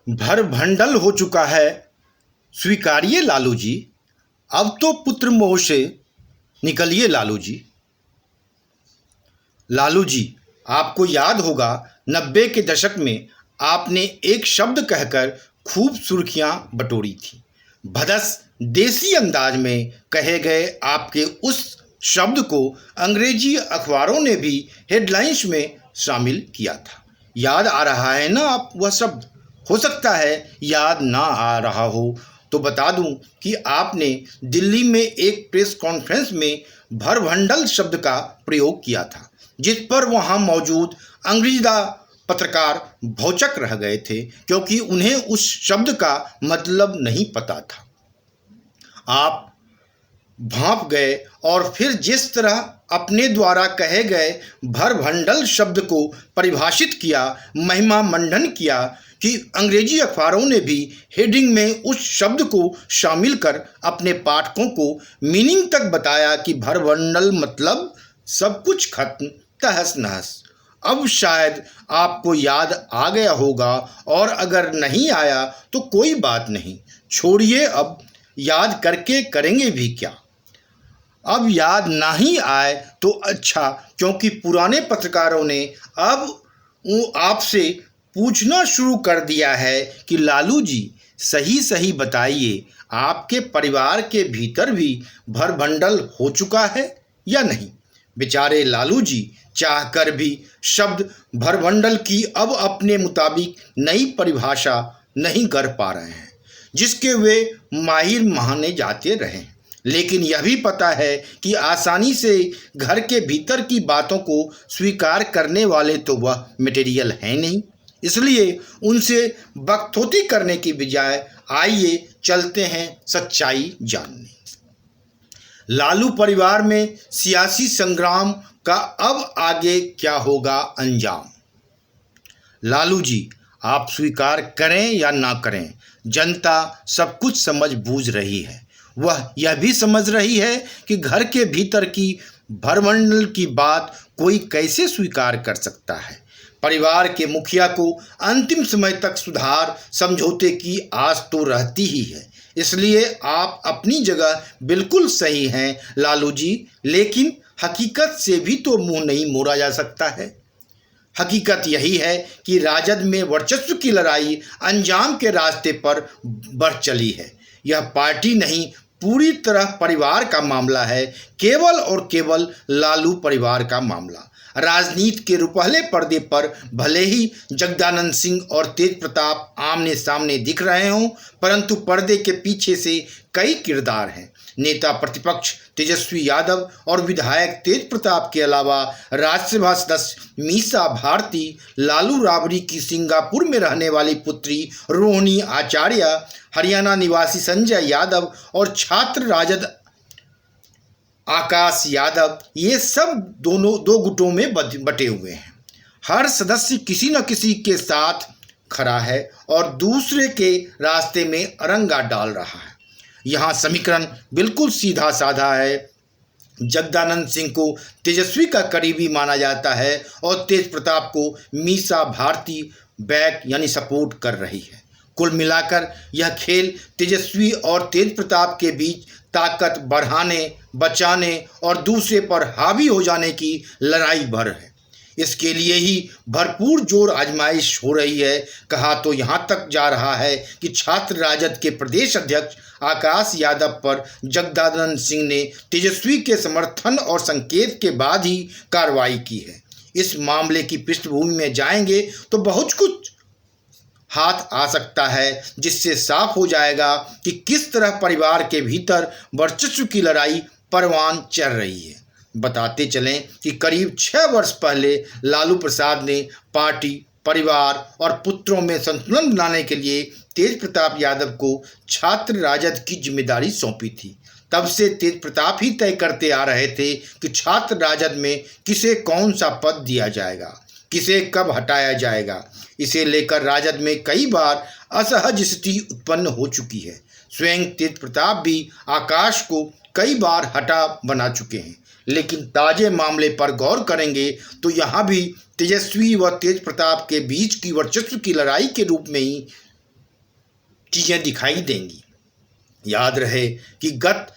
भर भंडल हो चुका है, स्वीकारिए लालू जी। अब तो पुत्र मोह से निकलिए लालू जी। लालू जी, आपको याद होगा 90 के दशक में आपने एक शब्द कहकर खूब सुर्खियां बटोरी थी। भदस देसी अंदाज में कहे गए आपके उस शब्द को अंग्रेजी अखबारों ने भी हेडलाइंस में शामिल किया था। याद आ रहा है ना आप वह शब्द? हो सकता है याद ना आ रहा हो तो बता दूं कि आपने दिल्ली में एक प्रेस कॉन्फ्रेंस में भरभंडल शब्द का प्रयोग किया था, जिस पर वहां मौजूद अंग्रेज़ी पत्रकार भौचक रह गए थे, क्योंकि उन्हें उस शब्द का मतलब नहीं पता था। आप भांप गए और फिर जिस तरह अपने द्वारा कहे गए भरभंडल शब्द को परिभाषित किया, महिमा मंडन किया कि अंग्रेजी अखबारों ने भी हेडिंग में उस शब्द को शामिल कर अपने पाठकों को मीनिंग तक बताया कि भरभंडल मतलब सब कुछ खत्म, तहस नहस। अब शायद आपको याद आ गया होगा, और अगर नहीं आया तो कोई बात नहीं, छोड़िए, अब याद करके करेंगे भी क्या। अब याद ना ही आए तो अच्छा, क्योंकि पुराने पत्रकारों ने अब आपसे पूछना शुरू कर दिया है कि लालू जी सही सही बताइए, आपके परिवार के भीतर भी भरभंडल हो चुका है या नहीं। बेचारे लालू जी चाहकर भी शब्द भरभंडल की अब अपने मुताबिक नई परिभाषा नहीं कर पा रहे हैं, जिसके वे माहिर माने जाते रहे। लेकिन यह भी पता है कि आसानी से घर के भीतर की बातों को स्वीकार करने वाले तो वह मटेरियल है नहीं, इसलिए उनसे बकथोती करने की बजाय आइए चलते हैं सच्चाई जानने। लालू परिवार में सियासी संग्राम का अब आगे क्या होगा अंजाम। लालू जी, आप स्वीकार करें या ना करें, जनता सब कुछ समझ बूझ रही है। वह यह भी समझ रही है कि घर के भीतर की भरभंडल की बात कोई कैसे स्वीकार कर सकता है। परिवार के मुखिया को अंतिम समय तक सुधार समझौते की आस तो रहती ही है, इसलिए आप अपनी जगह बिल्कुल सही हैं लालू जी, लेकिन हकीकत से भी तो मुंह नहीं मोड़ा जा सकता है। हकीकत यही है कि राजद में वर्चस्व की लड़ाई अंजाम के रास्ते पर बढ़ चली है। यह पार्टी नहीं, पूरी तरह परिवार का मामला है, केवल और केवल लालू परिवार का मामला। राजनीति के रुपहले पर्दे पर भले ही जगदानंद सिंह और तेज प्रताप आमने सामने दिख रहे हों, परंतु पर्दे के पीछे से कई किरदार हैं। नेता प्रतिपक्ष तेजस्वी यादव और विधायक तेज प्रताप के अलावा राज्यसभा सदस्य मीसा भारती, लालू राबड़ी की सिंगापुर में रहने वाली पुत्री रोहिणी आचार्य, हरियाणा निवासी संजय यादव और छात्र राजद आकाश यादव, ये सब दो गुटों में बटे हुए हैं। हर सदस्य किसी न किसी के साथ खड़ा है और दूसरे के रास्ते में अरंगा डाल रहा है। यहाँ समीकरण बिल्कुल सीधा साधा है। जगदानंद सिंह को तेजस्वी का करीबी माना जाता है और तेज प्रताप को मीसा भारती बैक यानी सपोर्ट कर रही है। कुल मिलाकर यह खेल तेजस्वी और तेज प्रताप के बीच ताकत बढ़ाने, बचाने और दूसरे पर हावी हो जाने की लड़ाई भर है। इसके लिए ही भरपूर जोर आजमाइश हो रही है। कहा तो यहाँ तक जा रहा है कि छात्र राजद के प्रदेश अध्यक्ष आकाश यादव पर जगदानंद सिंह ने तेजस्वी के समर्थन और संकेत के बाद ही कार्रवाई की है। इस मामले की पृष्ठभूमि में जाएंगे तो बहुत कुछ हाथ आ सकता है, जिससे साफ हो जाएगा कि किस तरह परिवार के भीतर वर्चस्व की लड़ाई परवान चल रही है। बताते चलें कि करीब 6 वर्ष पहले लालू प्रसाद ने पार्टी, परिवार और पुत्रों में संतुलन बनाने के लिए तेज प्रताप यादव को छात्र राजद की जिम्मेदारी सौंपी थी। तब से तेज प्रताप ही तय करते आ रहे थे कि छात्र राजद में किसे कौन सा पद दिया जाएगा, किसे कब हटाया जाएगा। इसे लेकर राजद में कई बार असहज स्थिति उत्पन्न हो चुकी है। स्वयं तेज प्रताप भी आकाश को कई बार हटा बना चुके हैं। लेकिन ताजे मामले पर गौर करेंगे तो यहाँ भी तेजस्वी व तेज प्रताप के बीच की वर्चस्व की लड़ाई के रूप में ही चीज़ें दिखाई देंगी। याद रहे कि गत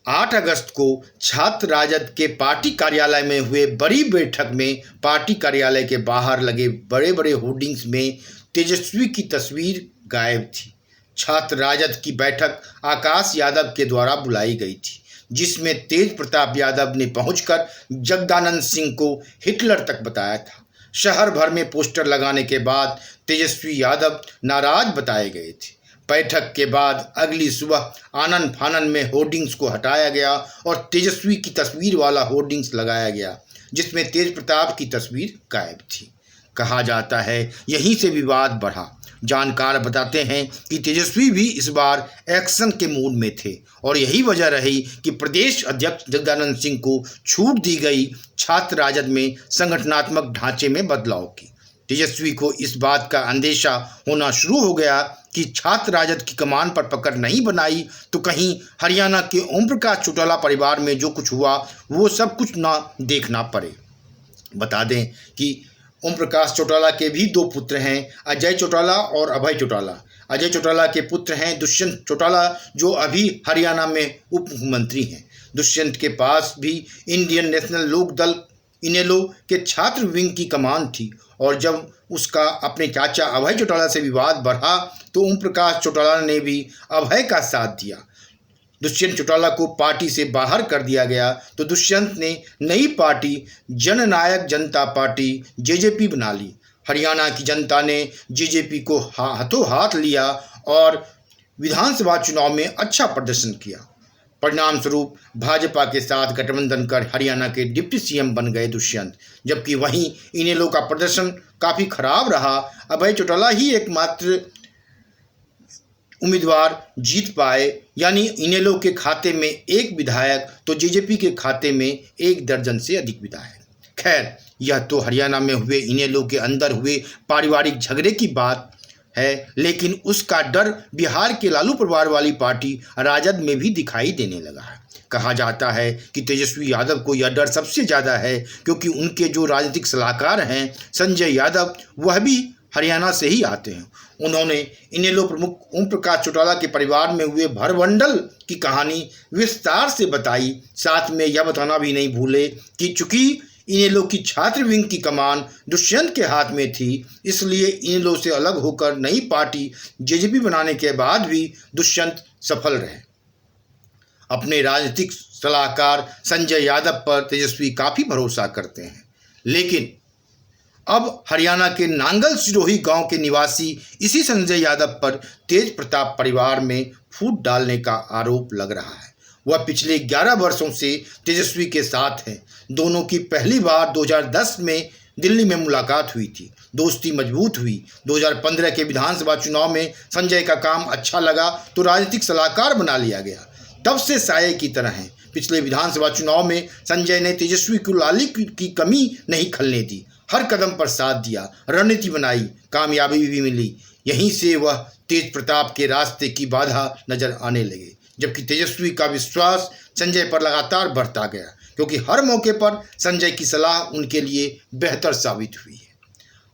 8 अगस्त को छात्र राजद के पार्टी कार्यालय में हुए बड़ी बैठक में पार्टी कार्यालय के बाहर लगे बड़े बड़े होर्डिंग्स में तेजस्वी की तस्वीर गायब थी। छात्र राजद की बैठक आकाश यादव के द्वारा बुलाई गई थी, जिसमें तेज प्रताप यादव ने पहुंचकर जगदानंद सिंह को हिटलर तक बताया था। शहर भर में पोस्टर लगाने के बाद तेजस्वी यादव नाराज बताए गए थे। बैठक के बाद अगली सुबह आनन फानन में होर्डिंग्स को हटाया गया और तेजस्वी की तस्वीर वाला होर्डिंग्स लगाया गया, जिसमें तेज प्रताप की तस्वीर गायब थी। कहा जाता है यहीं से विवाद बढ़ा। जानकार बताते हैं कि तेजस्वी भी इस बार एक्शन के मूड में थे और यही वजह रही कि प्रदेश अध्यक्ष जगदानंद सिंह को छूट दी गई छात्र राजद में संगठनात्मक ढांचे में बदलाव की। तेजस्वी को इस बात का अंदेशा होना शुरू हो गया कि छात्र राजद की कमान पर पकड़ नहीं बनाई तो कहीं हरियाणा के ओम प्रकाश चौटाला परिवार में जो कुछ हुआ वो सब कुछ ना देखना पड़े। बता दें कि ओम प्रकाश चौटाला के भी 2 पुत्र हैं, अजय चौटाला और अभय चौटाला। अजय चौटाला के पुत्र हैं दुष्यंत चौटाला, जो अभी हरियाणा में उप मुख्यमंत्री हैं। दुष्यंत के पास भी इंडियन नेशनल लोक दल इनेलो के छात्र विंग की कमान थी और जब उसका अपने चाचा अभय चौटाला से विवाद बढ़ा तो ओम प्रकाश चौटाला ने भी अभय का साथ दिया। दुष्यंत चौटाला को पार्टी से बाहर कर दिया गया तो दुष्यंत ने नई पार्टी जननायक जनता पार्टी जेजेपी बना ली। हरियाणा की जनता ने जेजेपी को हाथों हाथ लिया और विधानसभा चुनाव में अच्छा प्रदर्शन किया। परिणाम स्वरूप भाजपा के साथ गठबंधन कर हरियाणा के डिप्टी सीएम बन गए दुष्यंत, जबकि वहीं इनेलो का प्रदर्शन काफ़ी खराब रहा। अभय चौटाला ही एकमात्र उम्मीदवार जीत पाए, यानी इनेलो के खाते में 1 विधायक तो जेजेपी के खाते में 1 दर्जन से अधिक विधायक। खैर, यह तो हरियाणा में हुए इनेलो के अंदर हुए पारिवारिक झगड़े की बात है, लेकिन उसका डर बिहार के लालू परिवार वाली पार्टी राजद में भी दिखाई देने लगा है। कहा जाता है कि तेजस्वी यादव को यह डर सबसे ज़्यादा है क्योंकि उनके जो राजनीतिक सलाहकार हैं संजय यादव, वह भी हरियाणा से ही आते हैं। उन्होंने इनेलो प्रमुख ओम प्रकाश चौटाला के परिवार में हुए भरभंडल की कहानी विस्तार से बताई। साथ में यह बताना भी नहीं भूले कि चूंकि इनेलो की छात्र विंग की कमान दुष्यंत के हाथ में थी, इसलिए इनेलो से अलग होकर नई पार्टी जेजेपी बनाने के बाद भी दुष्यंत सफल रहे। अपने राजनीतिक सलाहकार संजय यादव पर तेजस्वी काफ़ी भरोसा करते हैं, लेकिन अब हरियाणा के नांगल सिरोही गांव के निवासी इसी संजय यादव पर तेज प्रताप परिवार में फूट डालने का आरोप लग रहा है। वह पिछले 11 वर्षों से तेजस्वी के साथ हैं। दोनों की पहली बार 2010 में दिल्ली में मुलाकात हुई थी। दोस्ती मजबूत हुई। 2015 के विधानसभा चुनाव में संजय का काम अच्छा लगा तो राजनीतिक सलाहकार बना लिया गया। तब से साये की तरह हैं। पिछले विधानसभा चुनाव में संजय ने तेजस्वी को लाली की कमी नहीं खलने दी, हर कदम पर साथ दिया, रणनीति बनाई, कामयाबी भी मिली। यहीं से वह तेज प्रताप के रास्ते की बाधा नजर आने लगे, जबकि तेजस्वी का विश्वास संजय पर लगातार बढ़ता गया क्योंकि हर मौके पर संजय की सलाह उनके लिए बेहतर साबित हुई है।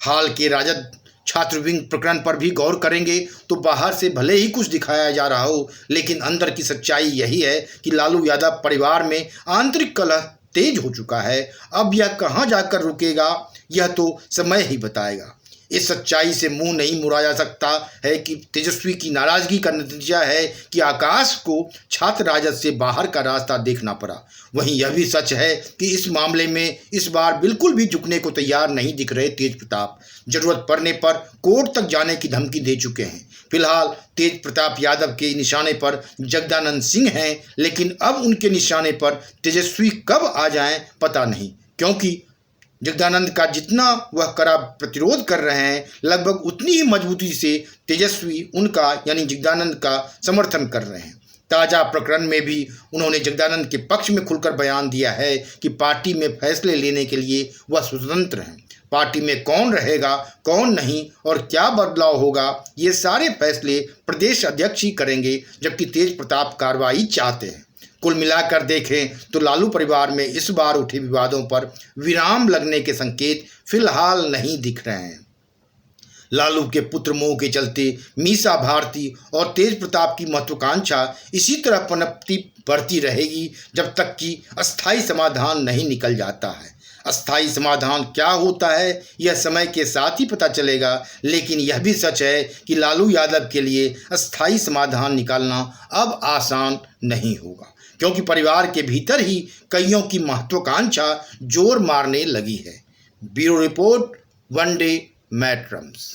हाल के राजद छात्र विंग प्रकरण पर भी गौर करेंगे तो बाहर से भले ही कुछ दिखाया जा रहा हो, लेकिन अंदर की सच्चाई यही है कि लालू यादव परिवार में आंतरिक कलह तेज हो चुका है। अब यह कहां जाकर रुकेगा यह तो समय ही बताएगा। इस सच्चाई से मुंह नहीं मोड़ा जा सकता है कि तेजस्वी की नाराजगी का नतीजा है कि आकाश को छात्र राजद से बाहर का रास्ता देखना पड़ा। वहीं यह भी सच है कि इस मामले में इस बार बिल्कुल भी झुकने को तैयार नहीं दिख रहे तेज प्रताप। जरूरत पड़ने पर कोर्ट तक जाने की धमकी दे चुके हैं। फिलहाल तेज प्रताप यादव के निशाने पर जगदानंद सिंह हैं, लेकिन अब उनके निशाने पर तेजस्वी कब आ जाएं पता नहीं, क्योंकि जगदानंद का जितना वह कड़ा प्रतिरोध कर रहे हैं, लगभग उतनी ही मजबूती से तेजस्वी उनका यानी जगदानंद का समर्थन कर रहे हैं। ताज़ा प्रकरण में भी उन्होंने जगदानंद के पक्ष में खुलकर बयान दिया है कि पार्टी में फैसले लेने के लिए वह स्वतंत्र हैं। पार्टी में कौन रहेगा, कौन नहीं और क्या बदलाव होगा, ये सारे फैसले प्रदेश अध्यक्ष ही करेंगे, जबकि तेज प्रताप कार्रवाई चाहते हैं। कुल मिलाकर देखें तो लालू परिवार में इस बार उठे विवादों पर विराम लगने के संकेत फिलहाल नहीं दिख रहे हैं। लालू के पुत्र मोह के चलते मीसा भारती और तेज प्रताप की महत्वाकांक्षा इसी तरह पनपती बढ़ती रहेगी जब तक कि अस्थायी समाधान नहीं निकल जाता है। अस्थायी समाधान क्या होता है यह समय के साथ ही पता चलेगा, लेकिन यह भी सच है कि लालू यादव के लिए अस्थायी समाधान निकालना अब आसान नहीं होगा, क्योंकि परिवार के भीतर ही कईयों की महत्वाकांक्षा जोर मारने लगी है। ब्यूरो रिपोर्ट, वनडे मैट्रम्स।